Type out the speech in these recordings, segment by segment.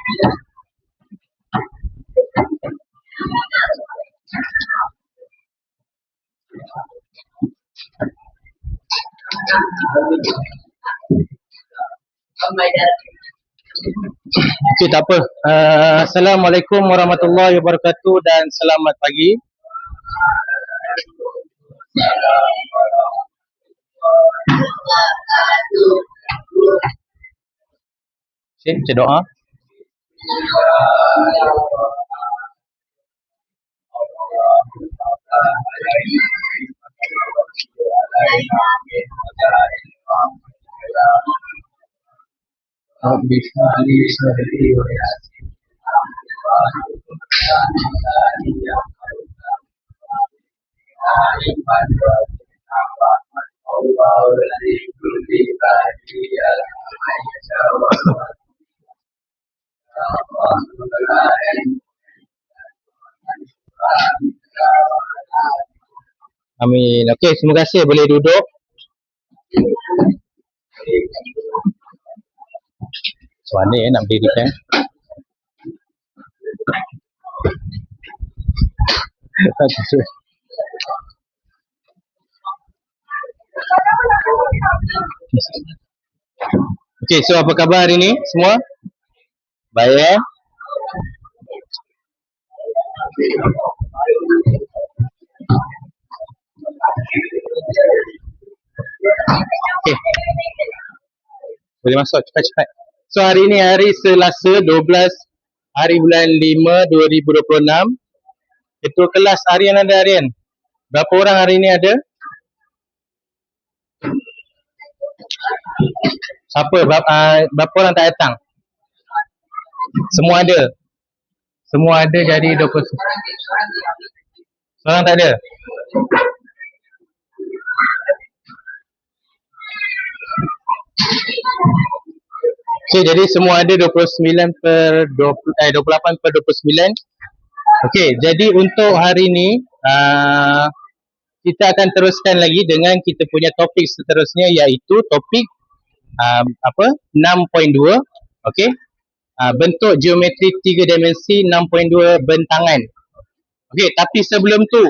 Okey, tak apa. Assalamualaikum warahmatullahi wabarakatuh dan selamat pagi. Okey, kita doa. Amin. Okey, terima kasih, boleh duduk. Macam mana nak berdirikan? Okey, so apa khabar hari ni semua? Baik. Okey. Boleh masuk cepat-cepat. So hari ni hari Selasa 12 hari bulan 5 2026. Ketua kelas harian ada harian. Berapa orang hari ni ada? Siapa? Berapa orang tak datang? Semua ada. Semua ada jadi 20. Seorang tak ada? Okay, jadi semua ada 29 per 20, 28 per 29. Okay, jadi untuk hari ni kita akan teruskan lagi dengan kita punya topik seterusnya, iaitu topik 6.2. Okay, bentuk geometri 3 dimensi 6.2 bentangan. Okay, tapi sebelum tu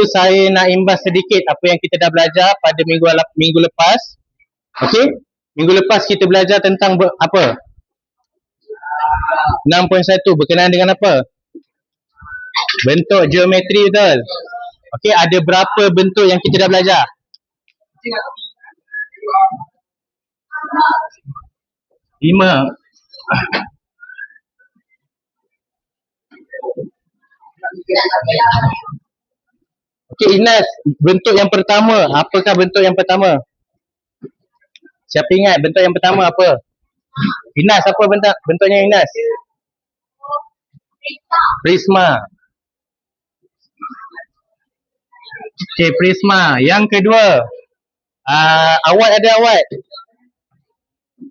saya nak imbas sedikit apa yang kita dah belajar pada minggu lepas. Okay, minggu lepas kita belajar tentang apa? 6.1 berkenaan dengan apa? Bentuk geometri, betul? Okay, ada berapa bentuk yang kita dah belajar? 5. Okay, Inas, bentuk yang pertama, apakah bentuk yang pertama? Siapa ingat bentuk yang pertama apa? Inas, apa bentuknya Inas? Prisma. Okay, prisma. Yang kedua, awat ada awat?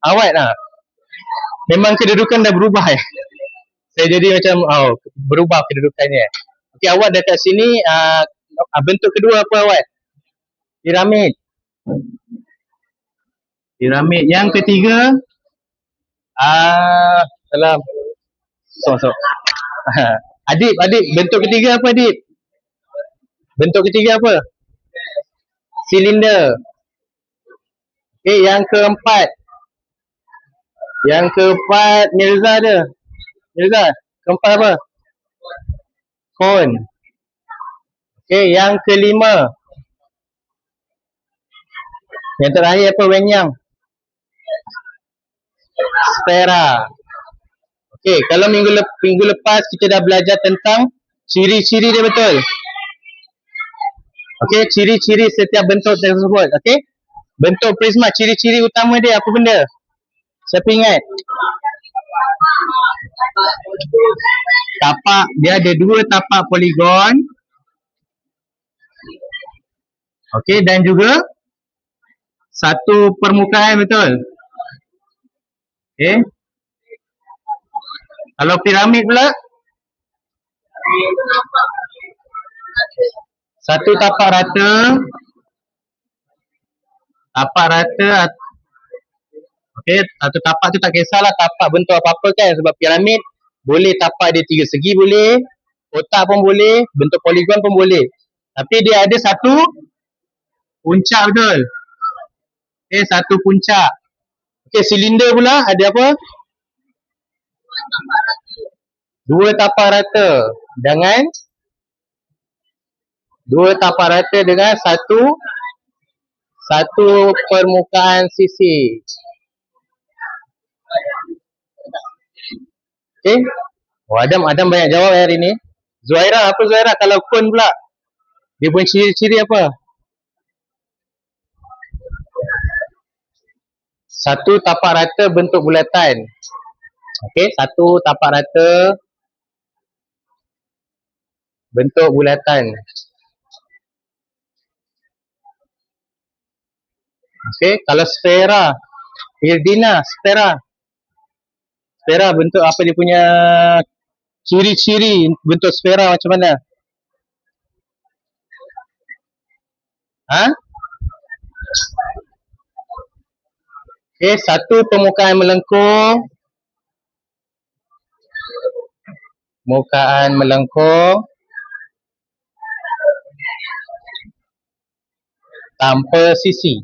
Awat lah. Memang kedudukan dah berubah ya? Saya jadi macam, berubah kedudukannya. Okay, awat dekat sini, bentuk kedua apa awat? Piramid. Piramid. Yang ketiga, salam. So. Adib, bentuk ketiga apa Adib? Bentuk ketiga apa? Silinder. Okay, yang keempat. Mirza ada? Mirza, keempat apa? Cone. Okay, yang kelima. Yang terakhir apa? Wenyang. Sfera. Okay, kalau minggu lepas kita dah belajar tentang ciri-ciri dia, betul? Okay, ciri-ciri setiap bentuk tersebut. Okay, bentuk prisma, ciri-ciri utama dia apa benda? Siapa ingat? Tapak, dia ada 2 tapak poligon. Okay, dan juga satu permukaan, betul? Okay. Kalau piramid pula? Satu tapak rata. Okey, atau tapak tu tak kisahlah tapak bentuk apa-apa kan, sebab piramid boleh tapak dia tiga segi boleh, kotak pun boleh, bentuk poligon pun boleh. Tapi dia ada satu puncak, betul. Okey, satu puncak. Okey, silinder pula ada apa? Dua tapak rata dengan satu permukaan sisi. Okey. Oh, Adam banyak jawab hari ni. Zuhaira, apa Zuhaira kalau kon pula? Dia punya ciri-ciri apa? Satu tapak rata bentuk bulatan. Okey, satu tapak rata bentuk bulatan. Okey, kalau sfera, Irdina, sfera bentuk apa dia punya ciri-ciri bentuk sfera macam mana? Ha? Okey, satu permukaan melengkung. Tanpa sisi.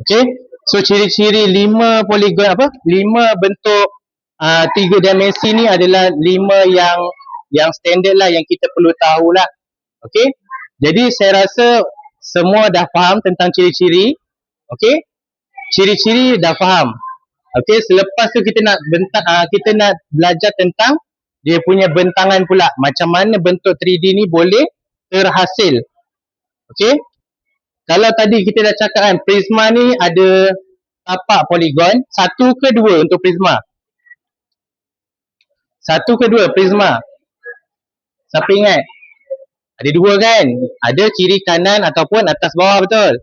Okey, so ciri-ciri 5 poligon apa? 5 bentuk 3 dimensi ni adalah 5 yang standard lah, yang kita perlu tahulah. Okey. Jadi saya rasa semua dah faham tentang ciri-ciri. Okey. Ciri-ciri dah faham. Okey, selepas tu kita nak belajar tentang dia punya bentangan pula. Macam mana bentuk 3D ni boleh terhasil. Okey. Kalau tadi kita dah cakap kan, prisma ni ada tapak poligon, satu ke dua untuk prisma? Satu ke dua prisma? Siapa ingat? Ada dua kan? Ada kiri kanan ataupun atas bawah, betul?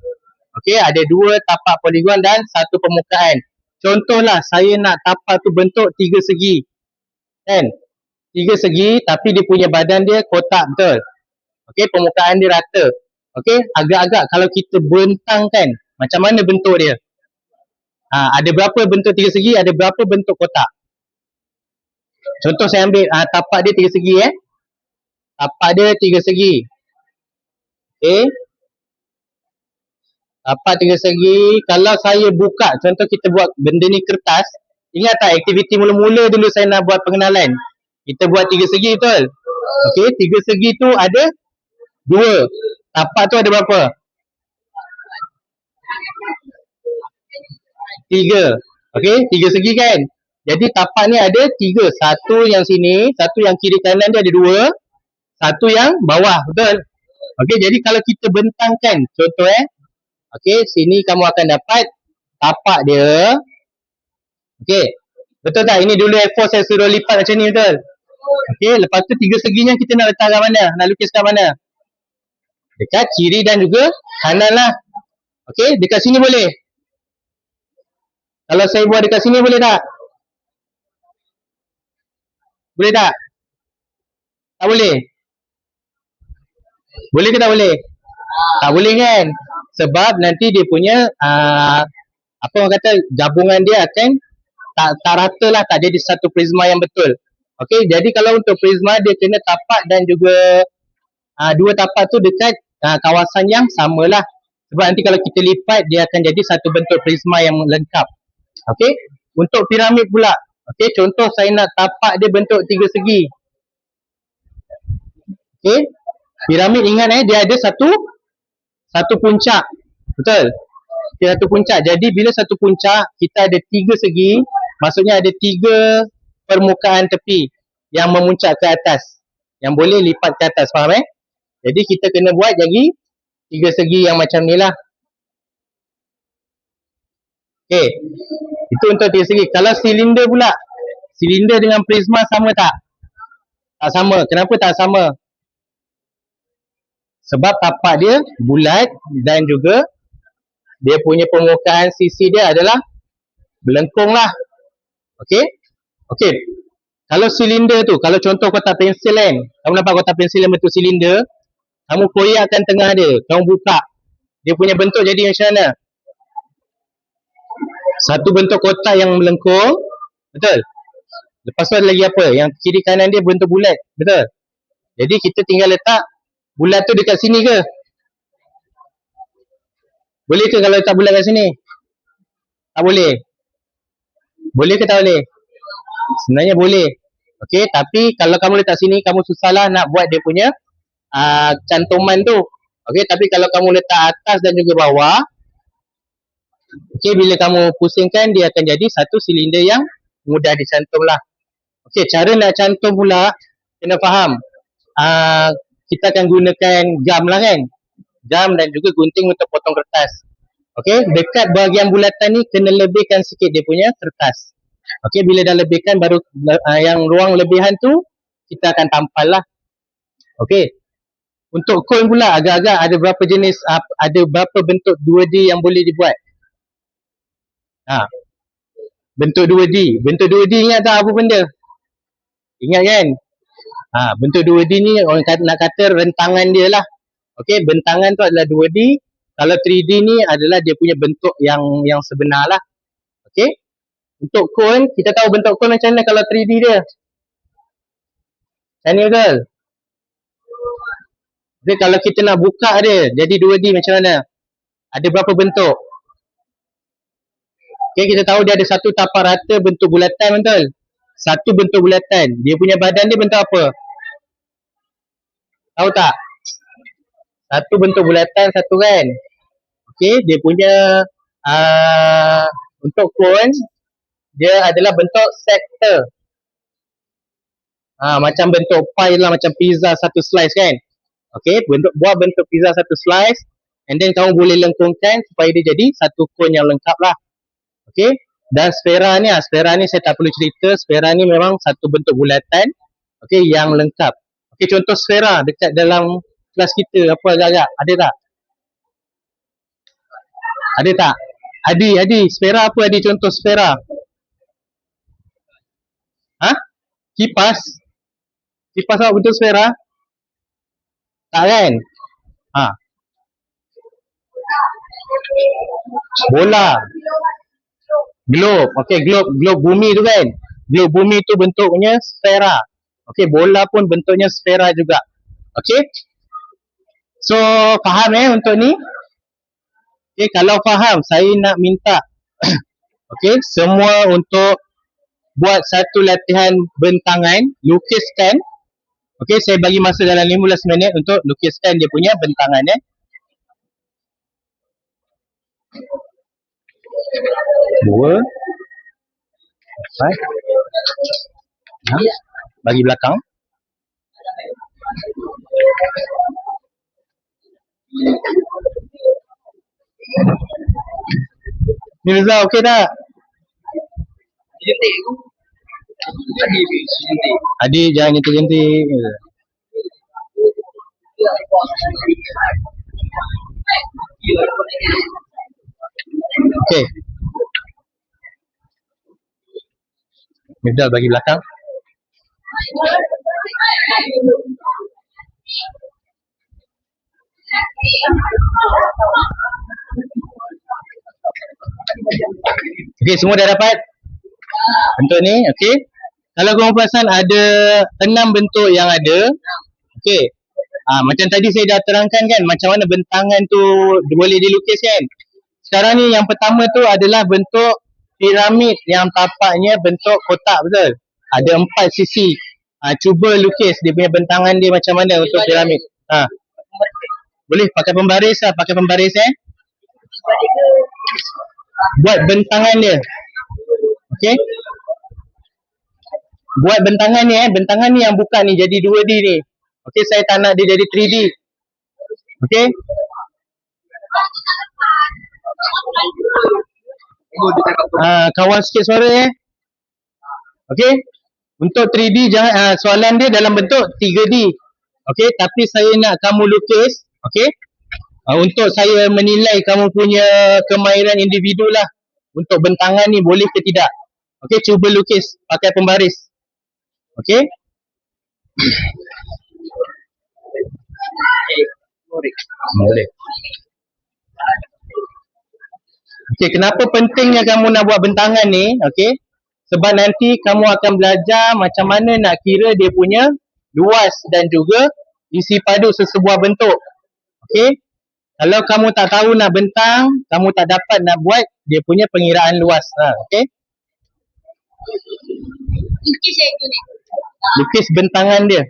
Okey, ada dua tapak poligon dan satu permukaan. Contohlah, saya nak tapak tu bentuk tiga segi. Kan? Tiga segi tapi dia punya badan dia kotak, betul? Okey, permukaan dia rata. Okey, agak-agak kalau kita bentangkan, macam mana bentuk dia? Ada berapa bentuk tiga segi, ada berapa bentuk kotak? Contoh saya ambil tapak dia tiga segi Tapak dia tiga segi. Okey. Tapak tiga segi. Kalau saya buka, contoh kita buat benda ni kertas. Ingat tak aktiviti mula-mula dulu saya nak buat pengenalan? Kita buat tiga segi, betul? Okey, tiga segi tu ada dua. Tapak tu ada berapa? Tiga. Okey, tiga segi kan? Jadi tapak ni ada tiga. Satu yang sini, satu yang kiri kanan dia ada dua. Satu yang bawah, betul? Okey, jadi kalau kita bentangkan, contoh okey, sini kamu akan dapat tapak dia. Okey, betul tak? Ini dulu A4 saya suruh lipat macam ni, betul? Okey, lepas tu tiga seginya kita nak letak kat mana? Nak lukis kat mana? Dekat kiri dan juga kanan lah. Okey, dekat sini boleh? Kalau saya buat dekat sini boleh tak? Boleh tak? Tak boleh? Boleh ke tak boleh? Tak boleh kan? Sebab nanti dia punya apa orang kata, gabungan dia akan tak rata lah, tak jadi satu prisma yang betul. Okey, jadi kalau untuk prisma dia kena tapak dan juga dua tapak tu dekat kawasan yang samalah. Sebab nanti kalau kita lipat dia akan jadi satu bentuk prisma yang lengkap. Okey, untuk piramid pula. Okey, contoh saya nak tapak dia bentuk tiga segi. Okey, piramid ingat dia ada satu puncak. Betul? Dia satu puncak. Jadi bila satu puncak kita ada tiga segi, maksudnya ada tiga permukaan tepi yang memuncak ke atas, yang boleh lipat ke atas, faham Jadi kita kena buat lagi tiga segi yang macam ni lah. Okey, itu untuk tiga segi. Kalau silinder pula, silinder dengan prisma sama tak? Tak sama. Kenapa tak sama? Sebab tapak dia bulat dan juga dia punya permukaan sisi dia adalah melengkung lah. Okey? Okey. Kalau silinder tu, kalau contoh kotak pensel kan, kamu nampak kotak pensel yang bentuk silinder, kamu koyakkan tengah dia, kamu buka, dia punya bentuk jadi macam mana? Satu bentuk kotak yang melengkung, betul? Lepas tu ada lagi apa? Yang kiri kanan dia bentuk bulat, betul? Jadi kita tinggal letak bulat tu dekat sini ke? Boleh ke kalau letak bulat kat sini? Tak boleh? Boleh ke tak boleh? Sebenarnya boleh. Okey, tapi kalau kamu letak sini, kamu susahlah nak buat dia punya cantuman tu. Okey, tapi kalau kamu letak atas dan juga bawah, okey, bila kamu pusingkan, dia akan jadi satu silinder yang mudah dicantum lah. Okey, cara nak cantum pula, kena faham. Kita akan gunakan gam lah kan. Gam dan juga gunting untuk potong kertas. Okey, dekat bahagian bulatan ni kena lebihkan sikit dia punya kertas. Okey, bila dah lebihkan baru yang ruang lebihan tu kita akan tampal lah. Okey. Untuk cone pula agak-agak ada berapa jenis, ada berapa bentuk 2D yang boleh dibuat? Bentuk 2D. Bentuk 2D ingat tak apa benda? Ingat kan? Bentuk 2D ni orang nak kata rentangan dia lah. Okey, bentangan tu adalah 2D. Kalau 3D ni adalah dia punya bentuk yang sebenar lah. Okey. Untuk cone, kita tahu bentuk cone macam mana kalau 3D dia. Macam ni betul? Jadi kalau kita nak buka dia jadi 2D macam mana? Ada berapa bentuk? Okey, kita tahu dia ada satu tapak rata bentuk bulatan, betul? Satu bentuk bulatan. Dia punya badan dia bentuk apa? Tahu tak? Satu bentuk bulatan, satu kan? Okey, dia punya untuk cone dia adalah bentuk sector. Macam bentuk pie lah, macam pizza satu slice kan? Okey, buat bentuk pizza satu slice and then kamu boleh lengkungkan supaya dia jadi satu cone yang lengkap lah. Okey, dan sfera ni saya tak perlu cerita, sfera ni memang satu bentuk bulatan, okey, yang lengkap. Okey, contoh sfera dekat dalam kelas kita apa agak-agak, ada tak? Ada tak? Adi, sfera apa Adi contoh sfera? Kipas? Kipas apa bentuk sfera? Tak kan? Bola. Globe. Okey, globe bumi tu kan? Globe bumi tu bentuknya sfera. Okey, bola pun bentuknya sfera juga. Okey? So, faham untuk ni? Okey, kalau faham, saya nak minta okey, semua untuk buat satu latihan bentangan, lukiskan. Okey, saya bagi masa dalam 15 minit untuk lukiskan dia punya bentangan 2 4 6 bagi belakang. Mirza, okey tak? Adik jangan jentik-jentik. Okey. Mirza bagi belakang. Okey, semua dah dapat bentuk ni. Okey, kalau korang perasan ada 6 bentuk yang ada. Okey, macam tadi saya dah terangkan kan macam mana bentangan tu boleh dilukis kan. Sekarang ni yang pertama tu adalah bentuk piramid yang tapaknya bentuk kotak, betul? Ada 4 sisi. Cuba lukis dia punya bentangan dia macam mana untuk piramid. Boleh pakai pembaris lah, pakai pembaris buat bentangan dia. Okey, buat bentangan ni bentangan ni yang buka ni jadi 2D ni. Okey, saya tak nak dia jadi 3D. Okey, kawan sikit suara okey, untuk 3D jangan soalan dia dalam bentuk 3D. Okey, tapi saya nak kamu lukis. Okey, untuk saya menilai kamu punya kemahiran individu lah untuk bentangan ni boleh ke tidak. Okey, cuba lukis pakai pembaris. Okey? Boleh. Okey, kenapa pentingnya kamu nak buat bentangan ni? Okey. Sebab nanti kamu akan belajar macam mana nak kira dia punya luas dan juga isi padu sesebuah bentuk. Okey. Kalau kamu tak tahu nak bentang, kamu tak dapat nak buat dia punya pengiraan luas. Okey. Lukis bentangan dia.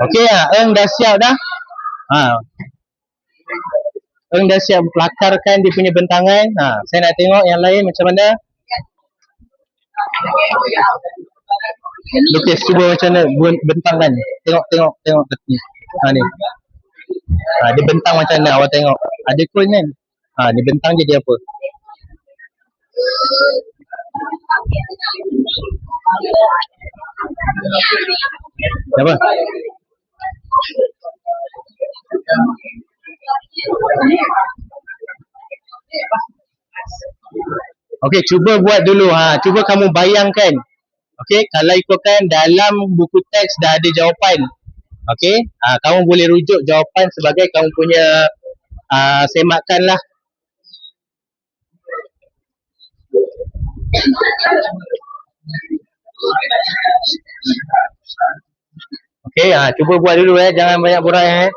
Okey lah, Eng dah siap dah. Eng dah siap lakarkan dia punya bentangan. Saya nak tengok yang lain macam mana. Lukis cuba macam mana bentangkan. Tengok ni. Ni. Dia bentang macam mana awak tengok. Ada coin kan? Dia bentang jadi apa? Apa? Okey, cuba buat dulu. Cuba kamu bayangkan. Okey, kalau ikutkan dalam buku teks dah ada jawapan. Okey, kamu boleh rujuk jawapan sebagai kamu punya semakan lah. Okey, cuba buat dulu jangan banyak borak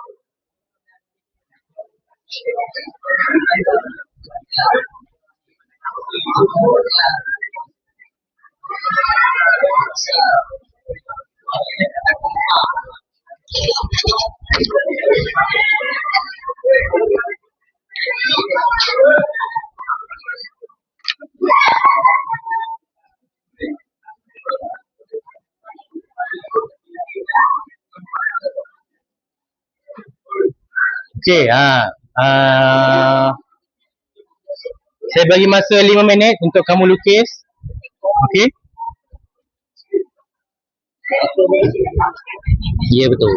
Okey, saya bagi masa 5 minit untuk kamu lukis. Okey? Ya, betul.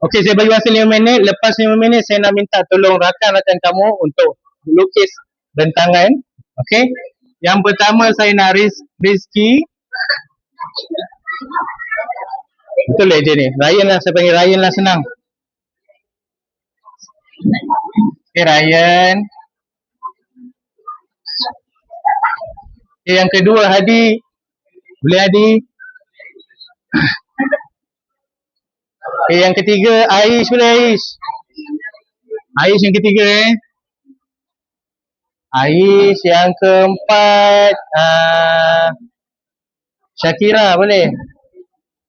Okey, saya bagi masa 5 minit. Lepas 5 minit saya nak minta tolong rakan-rakan kamu untuk lukis bentangan. Okey? Yang pertama saya nak Rizky. Betul lah dia ni. Ryan lah, saya panggil Ryan lah, senang. Okay, Ryan. Okay, yang kedua Hadi. Boleh Hadi? Okay, yang ketiga Aish, boleh Aish? Aish yang ketiga Aish yang keempat Syakira, boleh?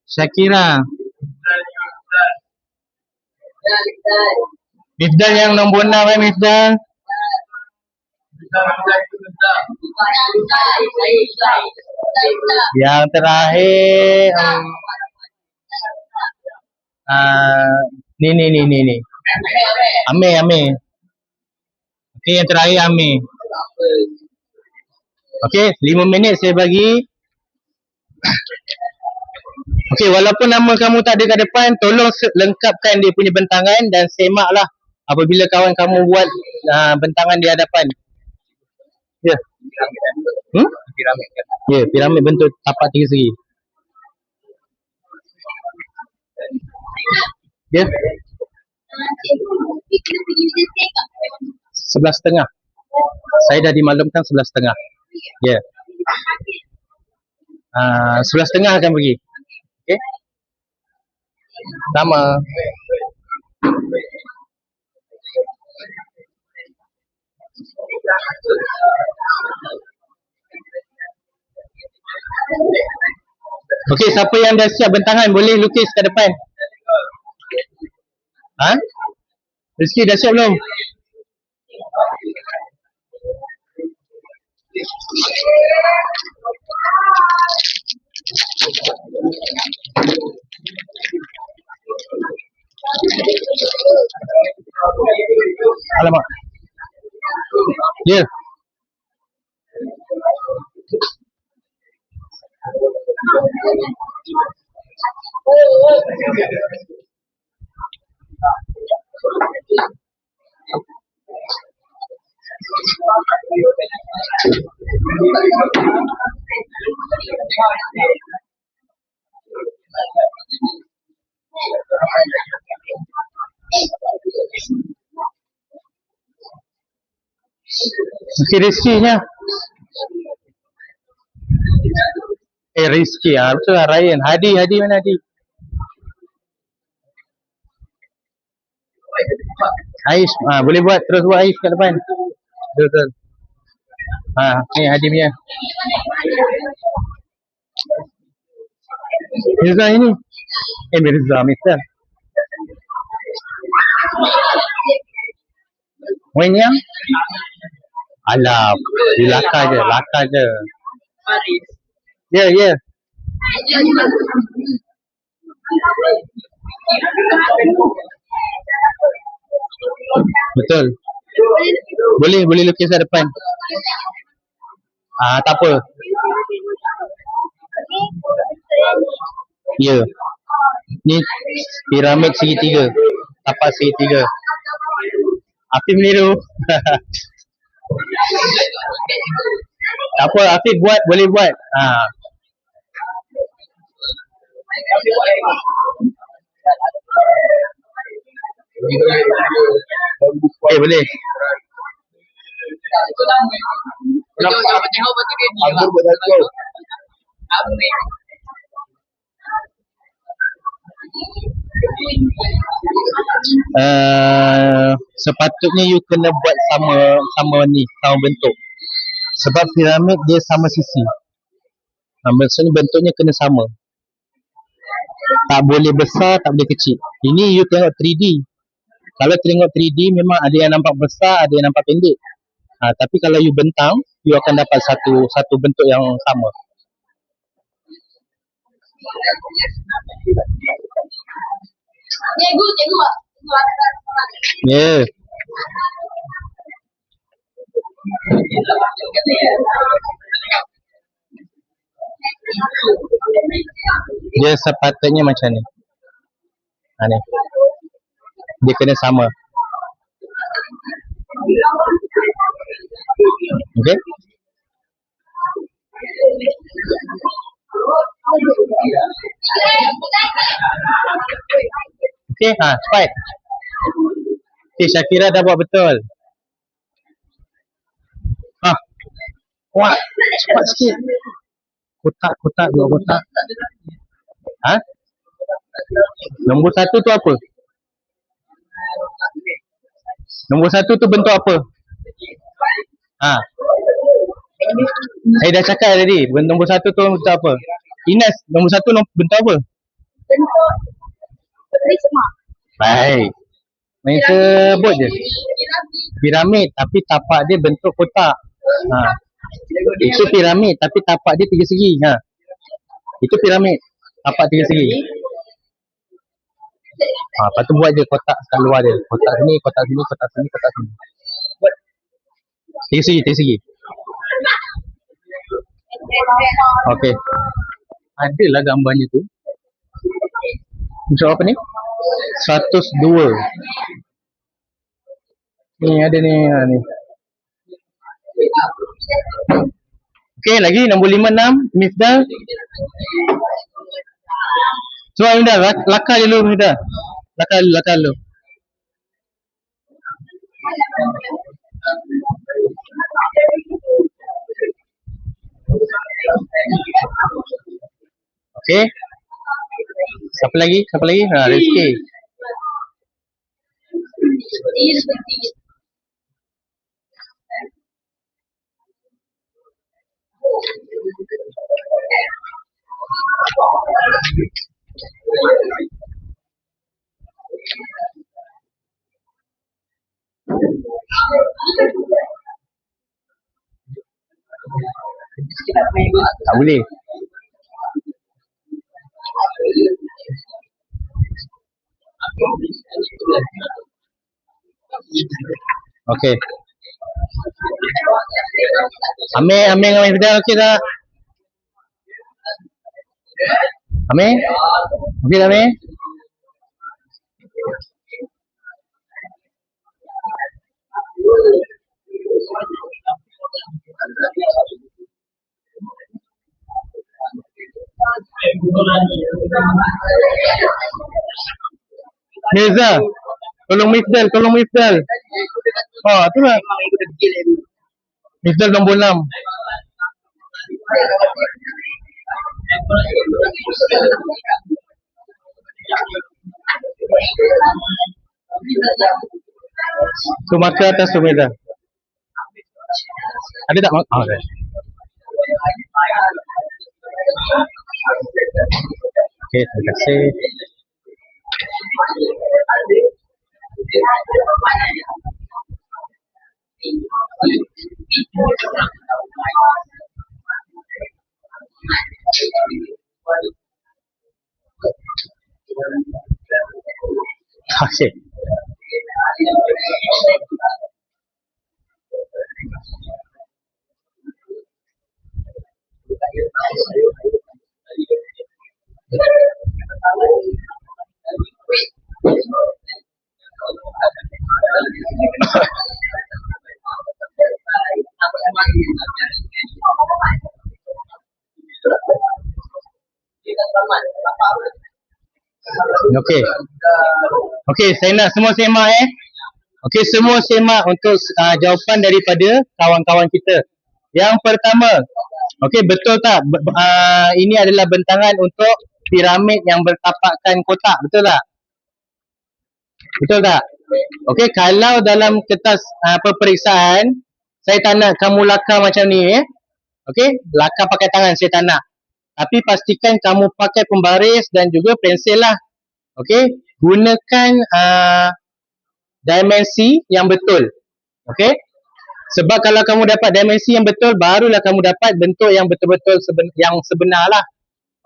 Syakira. Mifdal yang nombor 6 Mifdal. Yang terakhir ni. Amir. Okey, yang terakhir Amir. Okey, 5 minit saya bagi. Okey, walaupun nama kamu tak ada kat depan, tolong lengkapkan dia punya bentangan dan semaklah apabila kawan kamu buat bentangan di hadapan. Ya. Piramid. Ya, piramid bentuk tapak 3 segi. Ya. 11.30. Saya dah dimaklumkan 11.30. Ya. 11.30 akan pergi. Okey. Sama. Okey, siapa yang dah siap bentangan boleh lukis kat depan. Rizky dah siap belum? Alamak. Ya. Mesti Rizky-nya. Rizky ah, betul lah. Ryan. Hadi mana Hadi? Ais, boleh buat, terus buat Ais kat depan. Betul. Ni Hadi punya. Mirza ini. Mirza, Mister. Main yang? Alah, laka je. Ya. Betul. Boleh lukis kat depan. Tak apa. Ya. Ni piramid segitiga. Tapak segitiga. Afif meniru. Tak apa, Afif boleh buat. Boleh. Sepatutnya you kena buat sama bentuk. Sebab piramid dia sama sisi. Maksudnya bentuknya kena sama. Tak boleh besar, tak boleh kecil. Ini you tengok 3D. Kalau tengok 3D memang ada yang nampak besar, ada yang nampak pendek. Tapi kalau you bentang, you akan dapat satu bentuk yang sama. Ya. Dia sepatutnya macam ni. Ni. Dia kena sama. Okay? Okay, cepat. Okay, Syakira dah buat betul. Kuat, cepat sikit. Kotak, dua kotak. Nombor 1 tu apa? Nombor 1 tu bentuk apa? Saya dah cakap tadi, nombor 1 tu bentuk apa? Ines, nombor 1 bentuk apa? Bentuk prisma. Baik. Main sebut je. Piramid, tapi tapak dia bentuk kotak. Itu piramid, tapi tapak dia 3 segi. Itu piramid, tapak 3 segi. Lepas tu buat je kotak kat luar dia. Kotak sini, kotak sini, kotak sini, kotak sini. 3 segi. Okey. Adalah gambarnya tu. Macam apa ni? 102. Ni ada ni. Okey, lagi nombor 56, Mifdal. Cuba Mifdal, lakar dulu Mifdal. Lakar dulu. Okey. Siapa lagi? Rizky. Tak boleh. Okey. Amir dengan Mifdal okey tak? Amir? Okey tak Amir? Mirza, tolong Mifdal. Oh, tu lah. Mifdal nombor 6. Tu marker atas tu Mirza. Ada tak marker? Ada. Okey, terima kasih. Okey. Okey. Okey, saya nak semua semak Okey, semua semak untuk jawapan daripada kawan-kawan kita. Yang pertama, okey, betul tak? Ini adalah bentangan untuk piramid yang bertapakkan kotak, betul tak? Betul tak? Okey, kalau dalam kertas peperiksaan, saya tak nak kamu lakar macam ni Okey, lakar pakai tangan saya tak nak. Tapi pastikan kamu pakai pembaris dan juga pensel lah. Okey, gunakan dimensi yang betul. Okey? Sebab kalau kamu dapat dimensi yang betul, barulah kamu dapat bentuk yang betul-betul yang sebenar lah.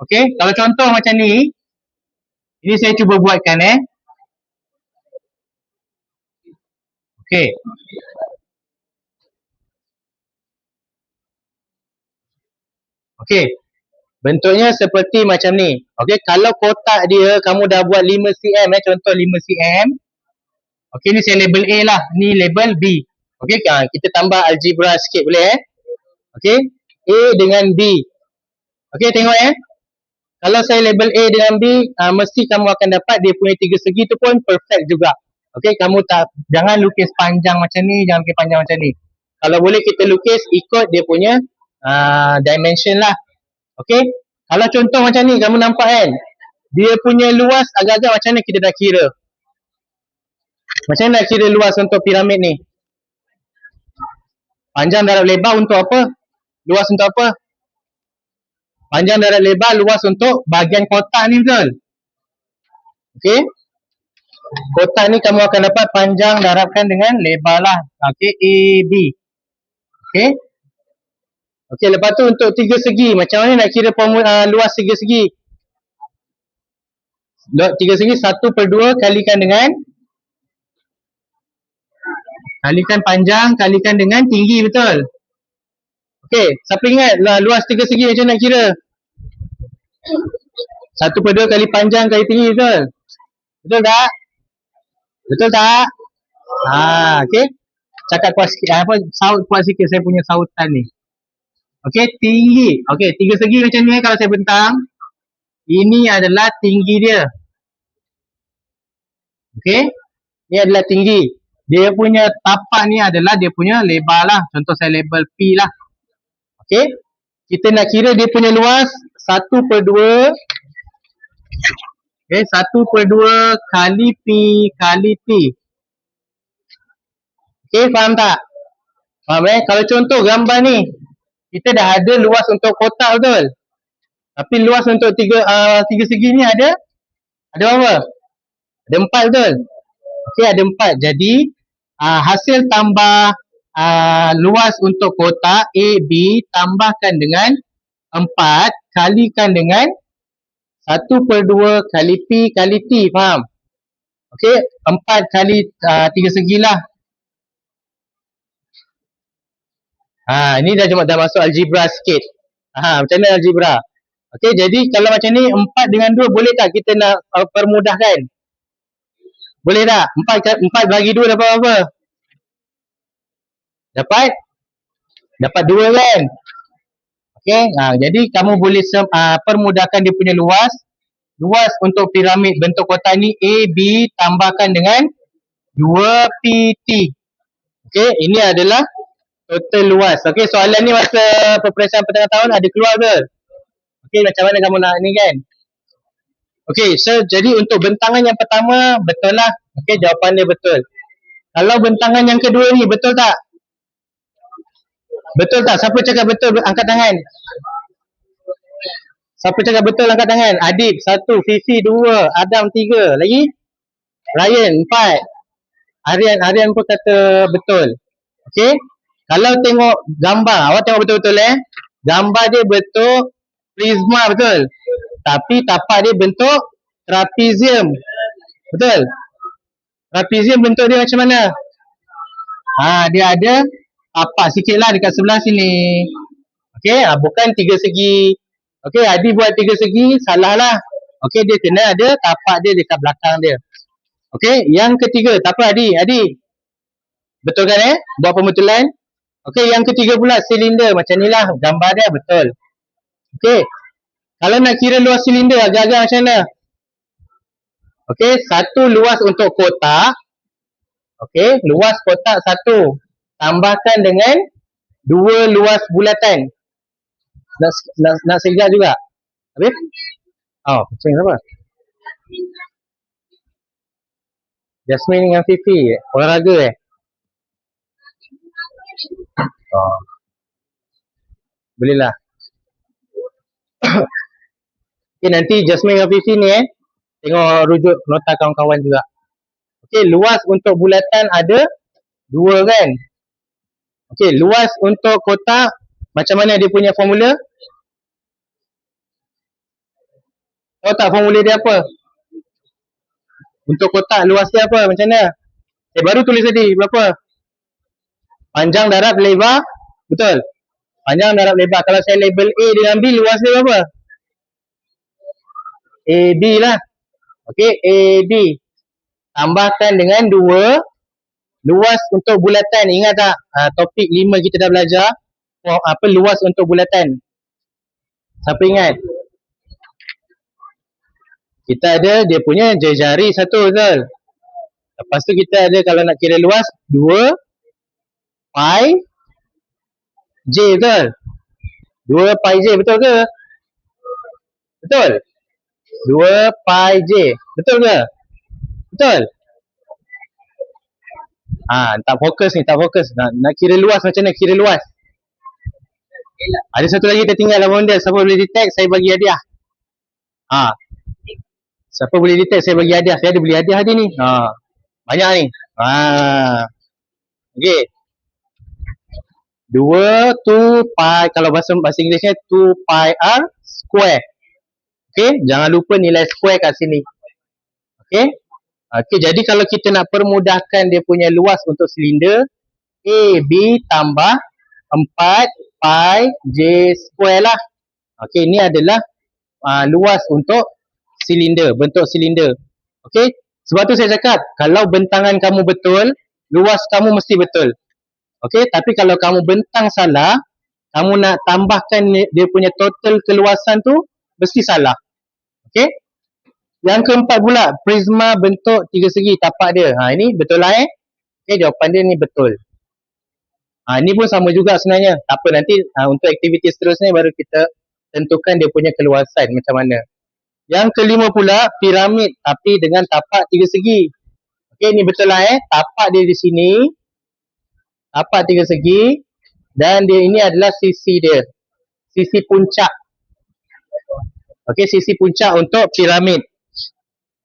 Okey? Kalau contoh macam ni, ini saya cuba buatkan Okey. Okey. Bentuknya seperti macam ni. Okey, kalau kotak dia kamu dah buat 5 cm contoh 5 cm. Okey, ni saya label A lah. Ni label B. Okey, kita tambah algebra sikit boleh Okey, A dengan B. Okey, tengok Kalau saya label A dengan B, mesti kamu akan dapat dia punya tiga segi tu pun perfect juga. Okey, kamu jangan lukis panjang macam ni, jangan lukis panjang macam ni. Kalau boleh kita lukis ikut dia punya dimension lah. Okey, kalau contoh macam ni kamu nampak dia punya luas agak-agak macam ni kita dah kira. Macam mana nak kira luas untuk piramid ni? Panjang darab lebar untuk apa? Luas untuk apa? Panjang darab lebar, luas untuk bahagian kotak ni, betul? Okey. Kotak ni kamu akan dapat panjang darabkan dengan lebar lah. Okey, A, B. Okey. Okey, lepas tu untuk tiga segi. Macam mana nak kira luas tiga segi? Tiga segi 1/2 kalikan dengan panjang kalikan dengan tinggi, betul? Okey, siapa ingat luas tiga segi macam nak kira? 1/2 kali panjang kali tinggi, betul? Betul tak? Betul tak? Okey. Cakap kuat sikit, saut kuat sikit saya punya sautan ni. Okey, tinggi. Okey, tiga segi macam ni kalau saya bentang. Ini adalah tinggi dia. Okey. Ini adalah tinggi. Dia punya tapak ni adalah dia punya lebar lah. Contoh saya label P lah. Okey. Kita nak kira dia punya luas 1/2. Okey, 1/2 kali P kali T. Okey, faham tak? Faham Kalau contoh gambar ni, kita dah ada luas untuk kotak, betul? Tapi luas untuk tiga segi ni ada berapa? Ada 4, betul? Okey, ada 4. Jadi hasil tambah luas untuk kotak A, B tambahkan dengan 4 kalikan dengan 1/2 kali P kali T, faham? Okey, 4 kali tiga segi lah. Ini dah masuk algebra sikit. Macam mana algebra? Okey, jadi kalau macam ni 4 dengan 2 boleh tak kita nak permudahkan? Boleh tak? 4 bagi 2 dapat apa? Dapat 2 kan? Okey, jadi kamu boleh permudahkan dia punya luas. Luas untuk piramid bentuk kotak ni AB tambahkan dengan 2PT. Okey, ini adalah total luas. Okey, soalan ni masa peperiksaan pertengahan tahun ada keluar ke? Okey, macam mana kamu nak ni kan? Okey, so jadi untuk bentangan yang pertama betul lah. Okey, jawapan dia betul. Kalau bentangan yang kedua ni betul tak? Betul tak? Siapa cakap betul angkat tangan? Siapa cakap betul angkat tangan? Adib 1, Fifi 2, Adam 3. Lagi? Ryan 4. Aryan pun kata betul. Okey. Kalau tengok gambar, awak tengok betul-betul gambar dia bentuk prisma betul. Tapi tapak dia bentuk trapezium. Betul? Trapezium bentuk dia macam mana? Dia ada tapak sikit lah dekat sebelah sini. Okey, bukan tiga segi. Okey, Adi buat tiga segi, salah lah. Okey, dia kena ada tapak dia dekat belakang dia. Okey, yang ketiga, tak apa Adi. Betul kan buat pembetulan. Okey, yang ketiga pula silinder. Macam ni lah gambar dia betul. Okey, kalau nak kira luas silinder agak-agak macam mana? Okey, satu luas untuk kotak. Okey, luas kotak satu. Tambahkan dengan 2 luas bulatan. Nak segar juga. Habis? Macam apa? Jasmine dengan Fifi olahraga boleh lah. Okay, nanti Jasmine dengan Fifi ni tengok rujuk nota kawan-kawan juga. Okay, luas untuk bulatan ada 2 kan. Okay, luas untuk kotak macam mana dia punya formula? Tahu tak formula dia apa? Untuk kotak luas dia apa? Macam mana? Baru tulis tadi berapa? Panjang darab lebar. Betul? Panjang darab lebar. Kalau saya label A dengan B, luas dia berapa? AB lah. Okey, AB. Tambahkan dengan 2 luas untuk bulatan. Ingat tak? Topik 5 kita dah belajar. Luas untuk bulatan. Siapa ingat? Kita ada dia punya jari satu, betul? Lepas tu kita ada kalau nak kira luas 2 pi J, betul? 2 pi J, betul ke? Betul? 2 pi J, betul ke? Betul? Tak fokus ni, tak fokus. Nak kira luas macam mana kira luas? Ada satu lagi tertinggal dalam benda. Siapa boleh detect, saya bagi hadiah. Siapa boleh detect, saya bagi hadiah. Saya ada beli hadiah hari ni. Banyak ni. Okey. 2 pi, kalau bahasa Inggerisnya 2 pi R square. Okey, jangan lupa nilai square kat sini. Okey. Okey, jadi kalau kita nak permudahkan dia punya luas untuk silinder, AB tambah 4 pi J square lah. Okey, ini adalah luas untuk silinder, bentuk silinder. Okey, sebab tu saya cakap, kalau bentangan kamu betul, luas kamu mesti betul. Okey, tapi kalau kamu bentang salah, kamu nak tambahkan dia punya total keluasan tu, mesti salah. Okey. Yang keempat pula, prisma bentuk tiga segi tapak dia. Ini betul lah Okey, jawapan dia ni betul. Ini pun sama juga sebenarnya. Tak apa, nanti untuk aktiviti seterusnya baru kita tentukan dia punya keluasan macam mana. Yang kelima pula, piramid tapi dengan tapak tiga segi. Okey, ni betul lah tapak dia di sini. Tapak tiga segi. Dan dia ini adalah sisi dia. Sisi puncak. Okey, sisi puncak untuk piramid.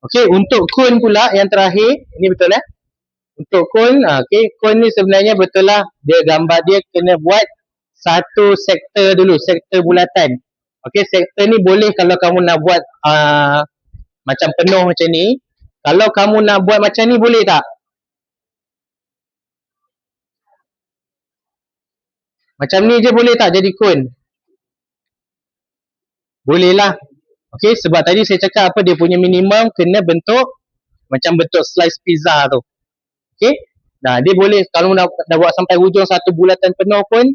Okey, untuk cone pula yang terakhir, ini betul Untuk cone, okey, cone ni sebenarnya betul lah. Dia gambar dia kena buat satu sektor dulu, sektor bulatan. Okey, sektor ni boleh kalau kamu nak buat macam penuh macam ni. Kalau kamu nak buat macam ni boleh tak? Macam ni je boleh tak jadi cone? Boleh lah. Okey, sebab tadi saya cakap apa dia punya minimum kena bentuk macam bentuk slice pizza tu. Okey? Dia boleh kalau nak buat sampai hujung satu bulatan penuh pun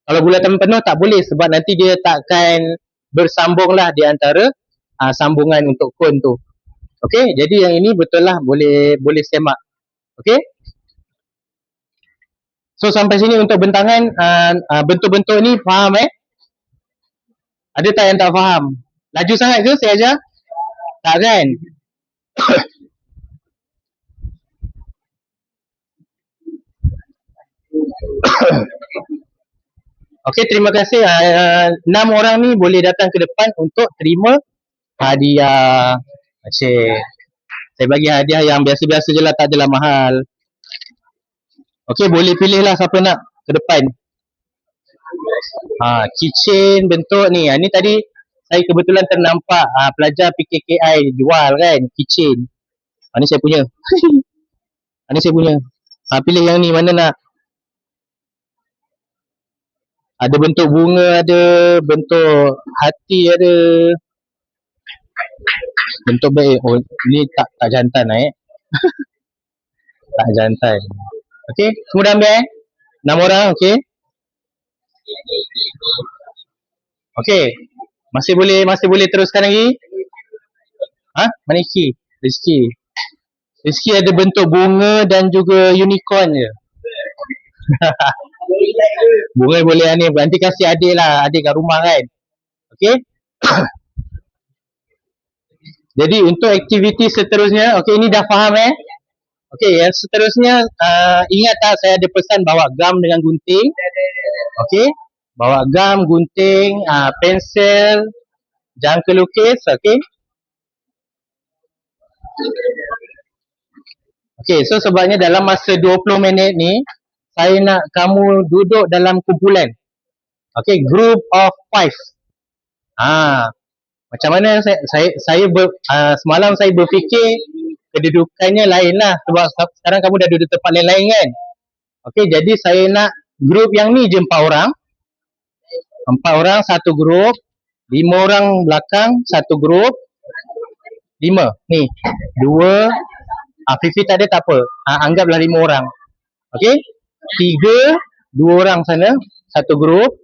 Kalau bulatan penuh tak boleh sebab nanti dia takkan bersambung lah di antara sambungan untuk kon tu. Okey, jadi yang ini betul lah, boleh semak. Okey. So sampai sini untuk bentangan, bentuk-bentuk ni faham Ada tak yang tak faham? Laju sangat ke saya ajar? Tak kan? Okey, terima kasih. 6 orang ni boleh datang ke depan untuk terima hadiah. Asyik. Saya bagi hadiah yang biasa-biasa je lah, tak adalah mahal. Okey, boleh pilih lah siapa nak ke depan. Keychain bentuk ni. Ni tadi saya kebetulan ternampak pelajar PKKI jual kan, keychain. Ni saya punya. Ni saya punya. Pilih yang ni, mana nak? Ada bentuk bunga, ada bentuk hati, ada bentuk baik. Oh, ni tak jantan tak jantan. Okey, semua dah ambil 6 orang, okey. Okey. Masih boleh teruskan lagi? Mana Rizky? Rizky ada bentuk bunga dan juga unicorn je. Bunga boleh ni, nanti kasih adik lah, adik kat rumah kan. Okey. Jadi untuk aktiviti seterusnya, okey, ini dah faham Okey, yang seterusnya ingat tak saya ada pesan bawa gam dengan gunting. Okey, bawa gam, gunting, pensel, jangka lukis, okey. Okey, so sebabnya dalam masa 20 minit ni saya nak kamu duduk dalam kumpulan. Okey, group of 5. Macam mana semalam saya berfikir kedudukannya lain lah sebab sekarang kamu dah duduk tempat lain-lain kan. Okey, jadi saya nak grup yang ni je 4 orang. 4 orang satu grup, 5 orang belakang satu grup. 5 ni 2 Fifi tak ada tak apa. Anggaplah 5 orang. Okey? 3 2 orang sana satu grup.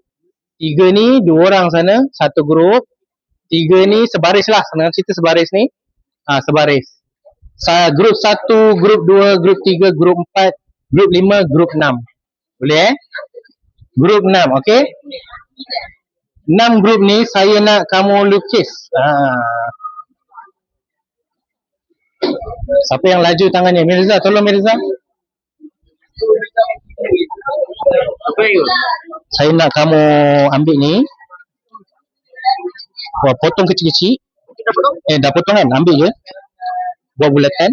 3 ni 2 orang sana satu grup. 3 ni sebaris lah, senang cerita sebaris ni. Sebaris. Grup 1, grup 2, grup 3, grup 4, grup 5, grup 6. Boleh Grup 6, okey? 6 grup ni saya nak kamu lukis. Siapa yang laju tangannya? Mirza, tolong Mirza. Saya nak kamu ambil ni. Potong kecil-kecil. Dah potong kan? Ambil je. Buat bulatan.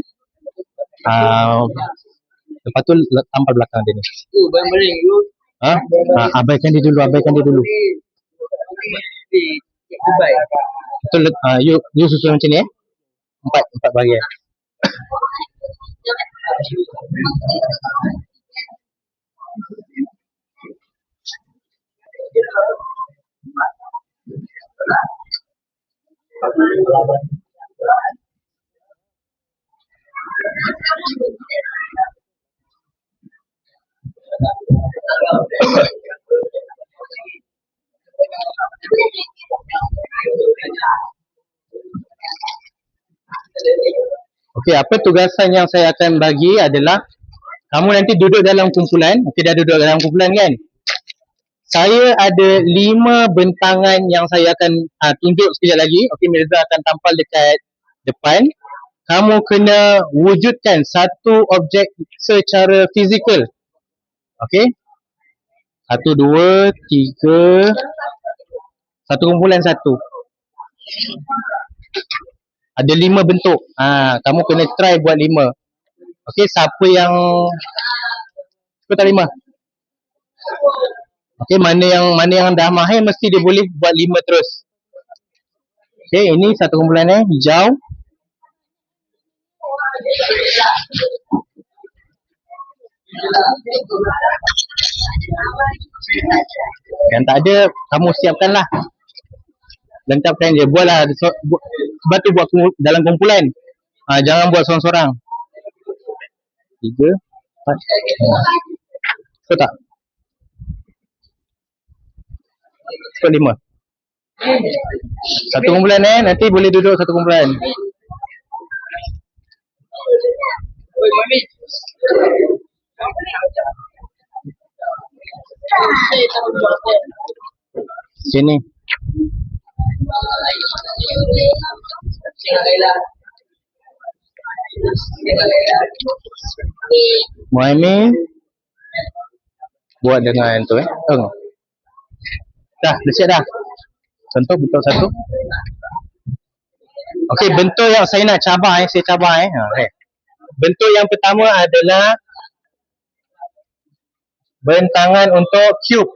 Lepas tu tampal belakang dia ni. Abaikan dia dulu. Betul. You susun macam ni 4 bahagian. Okey, apa tugasan yang saya akan bagi adalah kamu nanti duduk dalam kumpulan. Okey, dah duduk dalam kumpulan kan? Saya ada 5 bentangan yang saya akan tunjuk sekejap lagi. Okey, Mirza akan tampal dekat depan. Kamu kena wujudkan satu objek secara fizikal. Okey? 1, 2, 3. Satu kumpulan satu. Ada 5 bentuk. Kamu kena try buat 5. Okey, siapa yang tak 5? Okey, mana yang dah mahir mesti dia boleh buat 5 terus. Okey, ini satu kumpulan hijau. Yang tak ada, kamu siapkanlah. Lengkapkan je, buatlah. Sebab tu buat dalam kumpulan. Jangan buat sorang-sorang. 3, 4. Betul tak? Cukup 5. Satu kumpulan nanti boleh duduk satu kumpulan. Sini. Muhammad buat dengan tu dah siap dah. Contoh bentuk satu. Okey, bentuk yang saya nak cabar saya cabar okay. Bentuk yang pertama adalah bentangan untuk cube.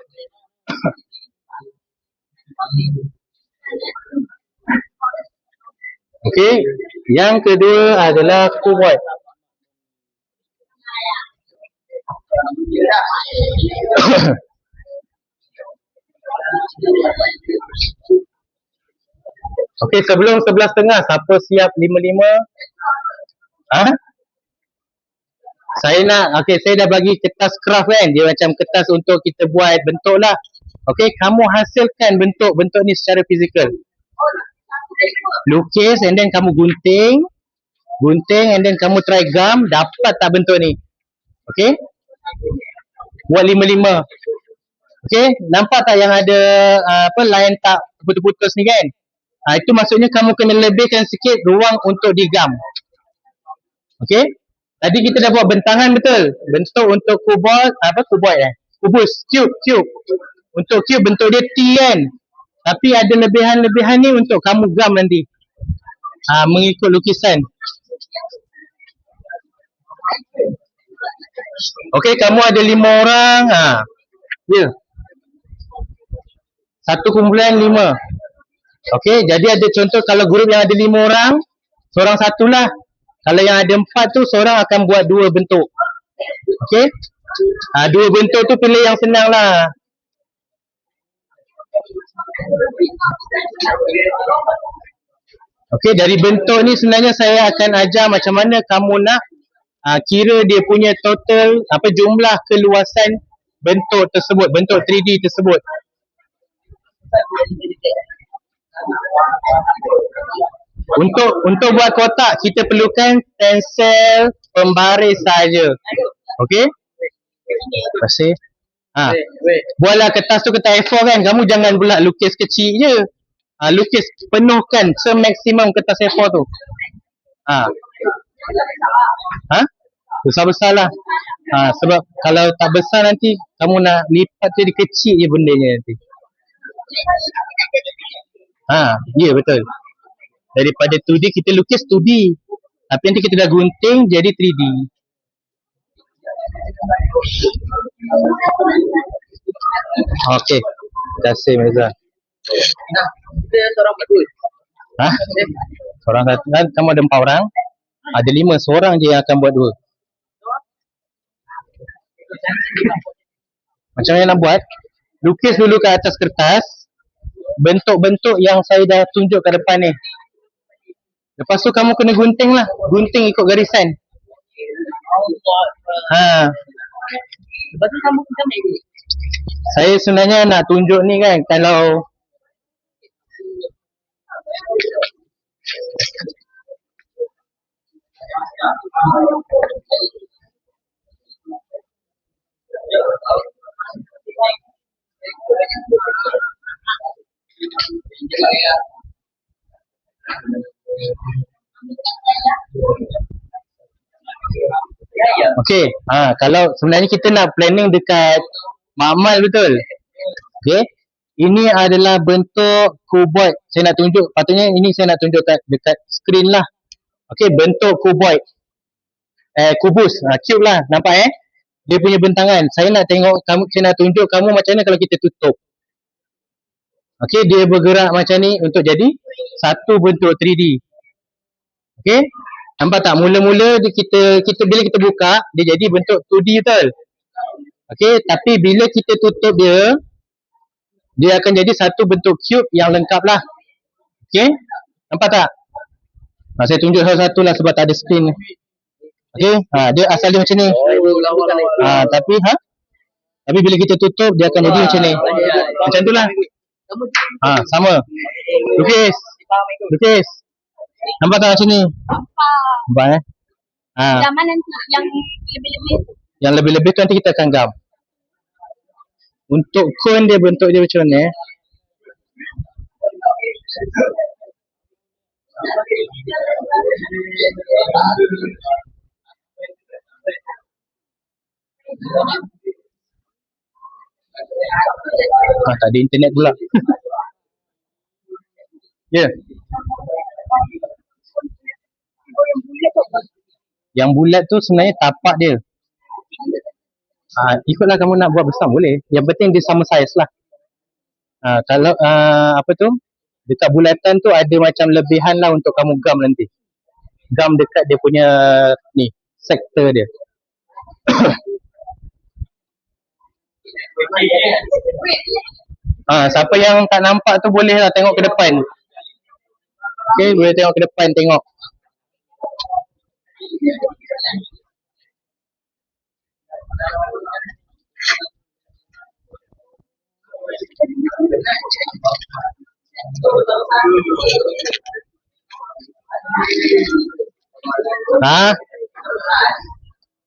Okey, yang kedua adalah cuboid. Okey, sebelum 11.30 siapa siap 5.5? Saya dah bagi kertas craft kan, dia macam kertas untuk kita buat bentuk lah. Okey, kamu hasilkan bentuk ni secara fizikal. Lukis and then kamu gunting and then kamu try gam, dapat tak bentuk ni? Okey, buat 5.5. Okey, nampak tak yang ada line tak putus-putus ni kan? Itu maksudnya kamu kena lebihkan sikit ruang untuk digam. Okey, tadi kita dah buat bentangan betul. Bentuk untuk kubus, cube. Untuk cube bentuk dia T kan. Tapi ada lebihan-lebihan ni untuk kamu gam nanti. Mengikut lukisan. Okey, kamu ada 5 orang. Ya. Satu kumpulan 5. Okey, jadi ada contoh kalau grup yang ada 5 orang, seorang satulah. Kalau yang ada 4 tu, seorang akan buat 2 bentuk. Okey. 2 bentuk tu pilih yang senang lah. Okey, dari bentuk ni sebenarnya saya akan ajar macam mana kamu nak kira dia punya total jumlah keluasan bentuk tersebut, bentuk 3D tersebut. Untuk buat kotak kita perlukan pensel pembaris saja. Okey? Terima kasih. Buatlah kertas tu kertas A4 kan. Kamu jangan pula lukis kecil je. Lukis penuhkan semaksimum kertas A4 tu. Besar-besar lah. Sebab kalau tak besar nanti kamu nak lipat jadi kecil je bendanya nanti. Ya betul. Daripada 2D kita lukis 2D. Tapi nanti kita dah gunting jadi 3D. Okey. Terima kasih Mirza. Kita seorang berdua. Seorang satu kan, kamu ada 4 orang. Ada 5, seorang je yang akan buat 2. Macam mana nak buat? Lukis dulu ke atas kertas bentuk-bentuk yang saya dah tunjuk kat depan ni. Lepas tu kamu kena gunting lah. Gunting ikut garisan. Lepas tu kamu macam ni. Saya sebenarnya nak tunjuk ni kan, kalau okey, kalau sebenarnya kita nak planning dekat makmal betul. Okey, ini adalah bentuk cuboid. Saya nak tunjuk, patutnya ini saya nak tunjuk dekat skrin lah. Okey, bentuk cuboid. Kubus, cube lah, nampak dia punya bentangan. Saya nak tengok kamu, saya nak tunjuk kamu macam mana kalau kita tutup. Okey, dia bergerak macam ni untuk jadi satu bentuk 3D. Okey, nampak tak? Mula-mula kita bila kita buka dia jadi bentuk 2D betul. Okey, tapi bila kita tutup dia akan jadi satu bentuk cube yang lengkap lah. Okey, nampak tak? Saya tunjuk satu-satu lah sebab tak ada screen. Okey, dia asal dia macam ni. Tapi bila kita tutup dia akan jadi macam ni. Macam tu lah. Kamu Sama. Lukis. Lukis. Nampak tak kat sini? Nampak Gaman nanti yang lebih-lebih. Yang lebih-lebih tu nanti kita akan gam. Untuk cone dia, bentuk dia macam mana? Tak ada internet pula. Ya. Yang bulat tu sebenarnya tapak dia. Ikutlah kamu nak buat besar boleh. Yang penting dia sama saiz lah. Kalau apa tu, dekat bulatan tu ada macam lebihan lah untuk kamu gam nanti. Gam dekat dia punya ni, sektor dia. Siapa yang tak nampak tu boleh lah tengok ke depan. Okay, boleh tengok ke depan, tengok.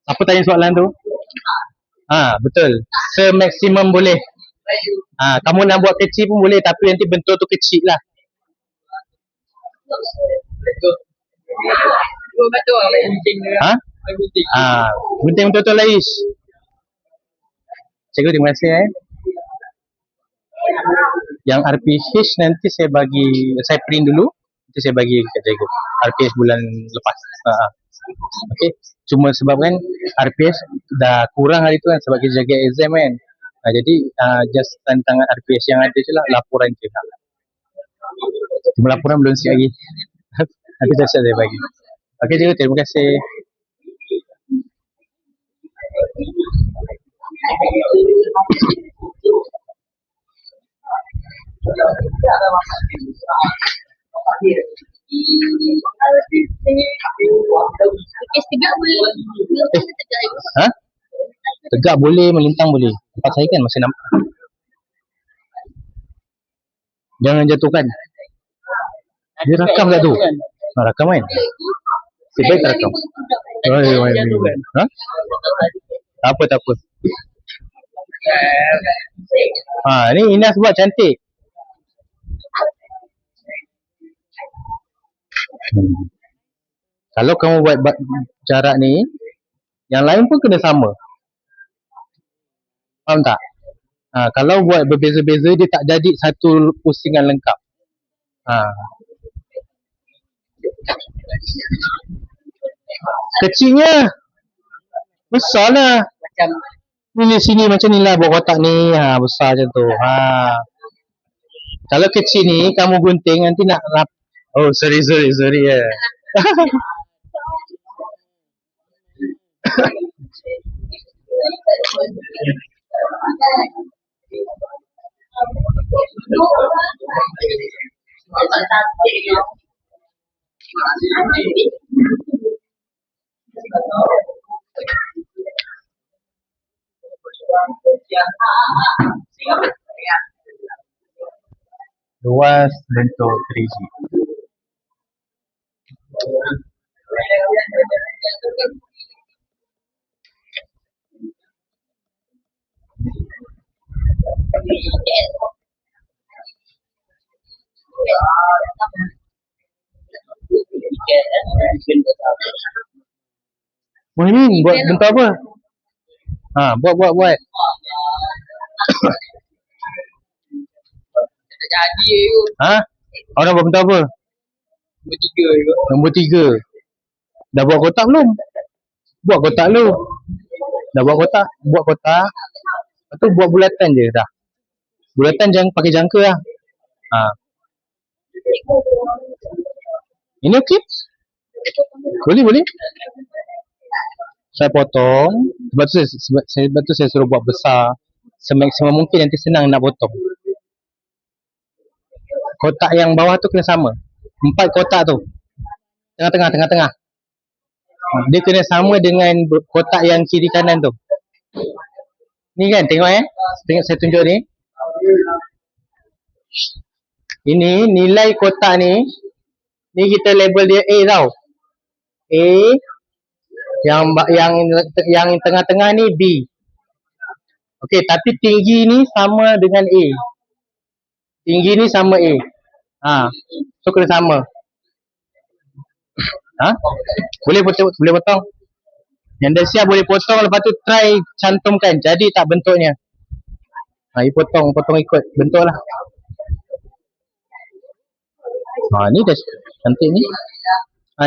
Apa tanya soalan tu? Betul. Semaksimum boleh. Kamu nak buat kecil pun boleh, tapi nanti bentuk tu kecil lah. Gunting betul-betul Laish. Cikgu terima kasih Yang RPH nanti saya print dulu. Nanti saya bagi ke cikgu. RPH bulan lepas. Okay. Cuma sebabkan RPH dah kurang hari tu kan sebab kita jaga exam kan. Jadi just tantangan RPH yang ada je lah, laporan je. Cuma laporan belum siap lagi. Nanti dah siap saya bagi. Okay cikgu, terima kasih. Lukis tegak boleh. Tegak boleh, melintang boleh. Tempat saya kan masih nampak. Jangan jatuhkan. Dia rakam tak tu? Rakam kan? Sebaik tak rakam. Tak apa. Ni Inas buat cantik. Kalau kamu buat jarak ni, yang lain pun kena sama. Faham tak? Kalau buat berbeza-beza, dia tak jadi satu pusingan lengkap. Kecilnya besar lah. macam Ni sini macam ni lah buat kotak ni. Besar macam tu. Kalau kecil ni kamu gunting nanti nak oh sorry luas bentuk 3G. Muhyiddin buat bentuk apa? Buat. tak jadi tu. Orang buat bentuk apa? Nombor 3. Dah buat kotak belum? Buat kotak lu. Dah buat kotak? Buat kotak. Lepas tu buat bulatan je dah. Bulatan jangan pakai jangka lah. Ini okey? Boleh. Saya potong. Sebab tu saya suruh buat besar. Semaksimum mungkin nanti senang nak potong. Kotak yang bawah tu kena sama. 4 kotak tu. Tengah-tengah. Dia kena sama dengan kotak yang kiri kanan tu. Ni kan tengok tengok saya tunjuk ni. Ini nilai kotak ni kita label dia A tau. A, yang tengah-tengah ni B. Okey, tapi tinggi ni sama dengan A. Tinggi ni sama A. So kena sama. Boleh potong. Yang dah siap boleh potong, lepas tu try cantumkan. Jadi tak bentuknya. You potong ikut bentuk lah. Ni dah cantik ni.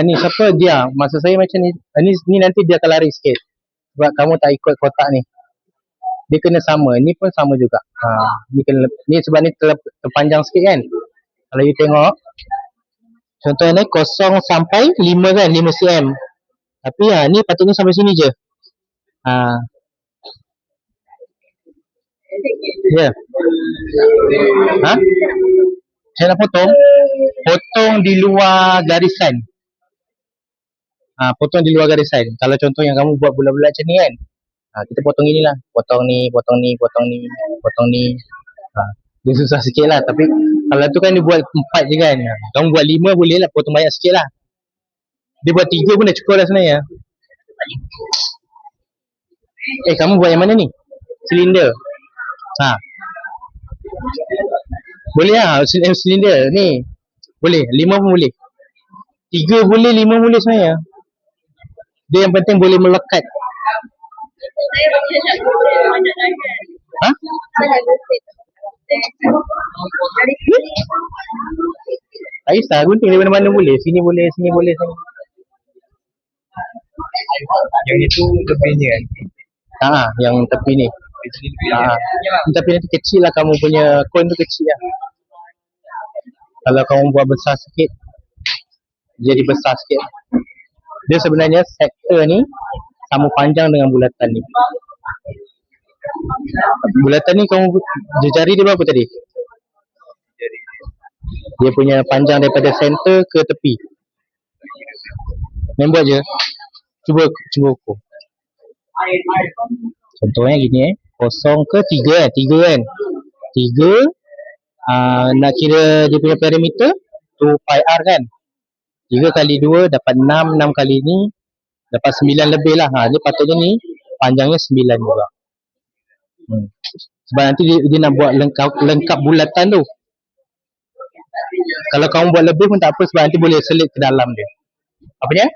Ni siapa dia? Maksud saya macam ni. Ni nanti dia akan lari sikit. Sebab kamu tak ikut kotak ni. Dia kena sama. Ni pun sama juga. Ni sebab ni terpanjang sikit kan. Kalau you tengok, contohnya ni 0 sampai 5 kan, 5 cm. Tapi ni patutnya sampai sini je. Ya. Saya nak potong di luar garisan. Potong di luar garisan. Kalau contoh yang kamu buat bulat-bulat macam ni kan, kita potong inilah. Potong ni. Dia susah sikit lah. Tapi kalau tu kan dia buat 4 je kan. Kamu buat 5 boleh lah, potong banyak sikit lah. Dia buat 3 pun dah cukup lah sebenarnya. Kamu buat yang mana ni? Silinder. Boleh lah, silinder ni. Boleh, 5 pun boleh. 3 boleh, 5 boleh sebenarnya. Dia yang penting boleh melekat. Tak kisah, gunting dari mana-mana boleh. Sini boleh, sini boleh. Yang itu tepinya kan? Yang tepi ni. Tapi nanti kecil lah, kamu punya kon tu kecil lah. Kalau kamu buat besar sikit, jadi besar sikit. Dia sebenarnya sektor ni sama panjang dengan bulatan ni. Bulatan ni kamu jari dia berapa tadi? Dia punya panjang daripada center ke tepi. Main buat je. Cuba ukur. Contohnya gini 0 ke 3 kan? 3 nak kira dia punya perimeter tu pi r kan? 3 kali 2 dapat 6, 6 kali ni dapat 9 lebih lah. Dia patutnya ni panjangnya 9 juga. Sebab nanti dia nak buat lengkap bulatan tu. Kalau kamu buat lebih pun tak apa, sebab nanti boleh selit ke dalam dia. Apanya?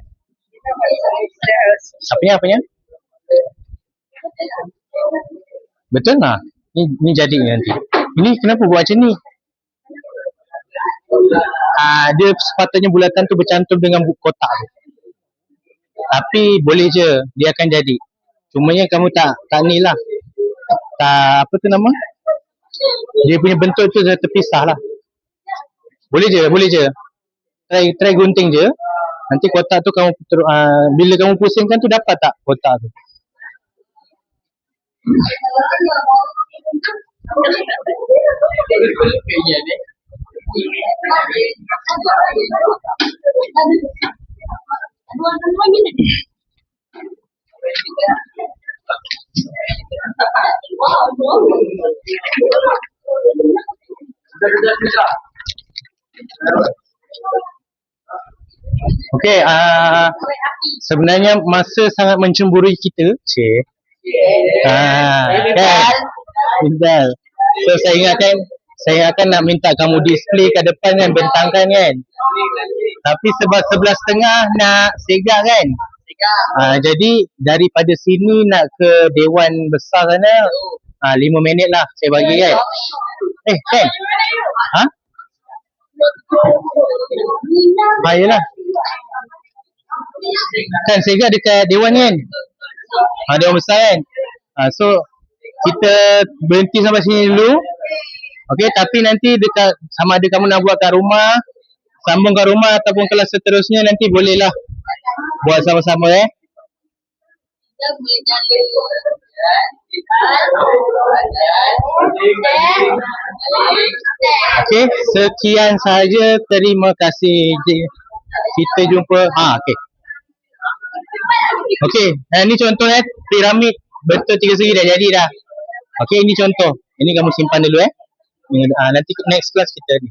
Betul tak? Ni jadi nanti. Ini kenapa buat macam ni? Dia sepatutnya bulatan tu bercantum dengan kotak tu. Tapi boleh je, dia akan jadi. Cumanya kamu tak ni lah. Tak, apa tu nama? Dia punya bentuk tu dah terpisah lah. Boleh je. Try gunting je. Nanti kotak tu kamu bila kamu pusingkan tu dapat tak kotak tu? Okey, sebenarnya masa sangat mencemburui kita. Pintar. So saya ingatkan nak minta kamu display kat depan kan, bentangkan kan. Tapi sebab 11.30 nak segak kan. Jadi daripada sini nak ke Dewan Besar sana 5 minit lah saya bagi kan. Kan? Baiklah. Kan segak dekat Dewan kan? Dewan Besar kan? So kita berhenti sampai sini dulu. Okey, tapi nanti dekat sama ada kamu nak buat kat rumah, sambung kat rumah, ataupun kelas seterusnya nanti bolehlah buat sama-sama Okey, sekian sahaja. Terima kasih. Kita jumpa. Okey, ni contoh piramid bentuk 3 segi dah jadi dah. Okey, ini contoh. Ini kamu simpan dulu Nanti next class kita ni.